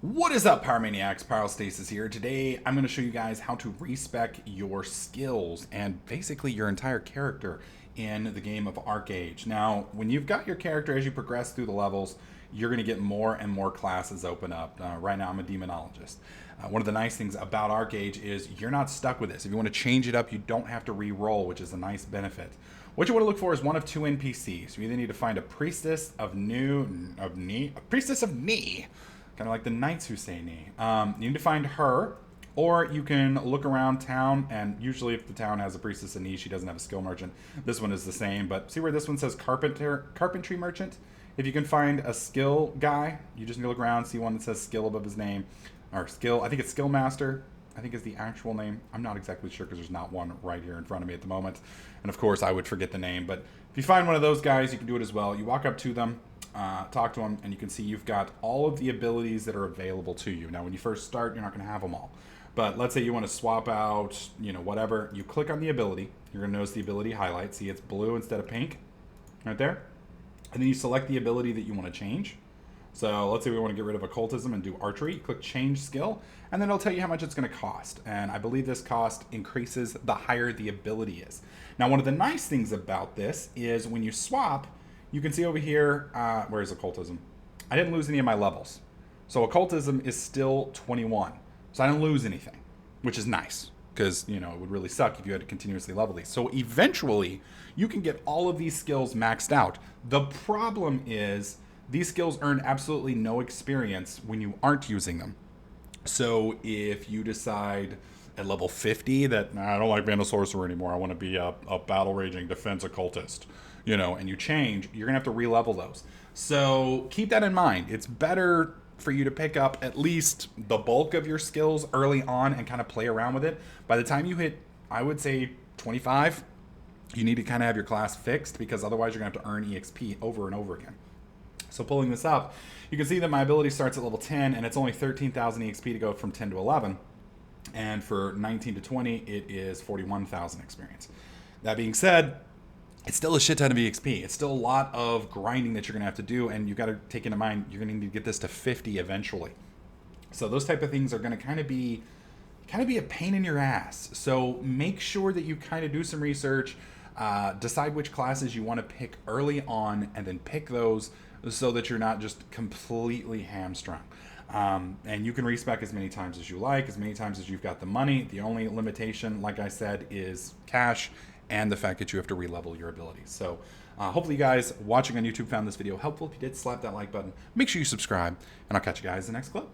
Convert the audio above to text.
What is up, Power Maniacs? Pyrostasis here. Today, I'm going to show you guys how to respec your skills and basically your entire character in the game of Archeage. Now, when you've got your character as you progress through the levels, you're going to get more and more classes open up. Right now, I'm a demonologist. One of the nice things about Archeage is you're not stuck with this. If you want to change it up, you don't have to re-roll, which is a nice benefit. What you want to look for is one of two NPCs. You either need to find a priestess of knee, kind of like the knights who say knee. You need to find her, or you can look around town, and usually if the town has a priestess of knee, she doesn't have a skill merchant. This one is the same, but see where this one says carpentry merchant? If you can find a skill guy, you just need to look around, see one that says skill above his name, or skill, I think it's skill master, I think is the actual name. I'm not exactly sure because there's not one right here in front of me at the moment. And of course I would forget the name, but if you find one of those guys, you can do it as well. You walk up to them, talk to them, and you can see you've got all of the abilities that are available to you. Now when you first start, you're not going to have them all. But let's say you want to swap out, whatever. You click on the ability. You're going to notice the ability highlight. See, it's blue instead of pink right there. And then you select the ability that you want to change. So let's say we want to get rid of occultism and do archery. You click change skill, and then it'll tell you how much it's going to cost. And I believe this cost increases the higher the ability is. Now, one of the nice things about this is when you swap, you can see over here, where's occultism? I didn't lose any of my levels. So occultism is still 21. So I didn't lose anything, which is nice. Because, it would really suck if you had to continuously level these. So eventually, you can get all of these skills maxed out. The problem is these skills earn absolutely no experience when you aren't using them. So if you decide at level 50 that I don't like Vandal Sorcerer anymore, I want to be a battle raging defense occultist, and you change, you're gonna have to re-level those. So keep that in mind. It's better for you to pick up at least the bulk of your skills early on and kind of play around with it. By the time you hit, I would say 25, you need to kind of have your class fixed, because otherwise you're gonna have to earn EXP over and over again. So pulling this up, you can see that my ability starts at level 10, and it's only 13,000 EXP to go from 10 to 11. And for 19 to 20, it is 41,000 experience. That being said, it's still a shit ton of EXP. It's still a lot of grinding that you're going to have to do, and you've got to take into mind you're going to need to get this to 50 eventually. So those type of things are going to kind of be a pain in your ass. So make sure that you kind of do some research, decide which classes you want to pick early on, and then pick those so that you're not just completely hamstrung. And you can respec as many times as you like, as many times as you've got the money. The only limitation, like I said, is cash and the fact that you have to re-level your abilities. So hopefully you guys watching on YouTube found this video helpful. If you did, slap that like button. Make sure you subscribe, and I'll catch you guys in the next clip.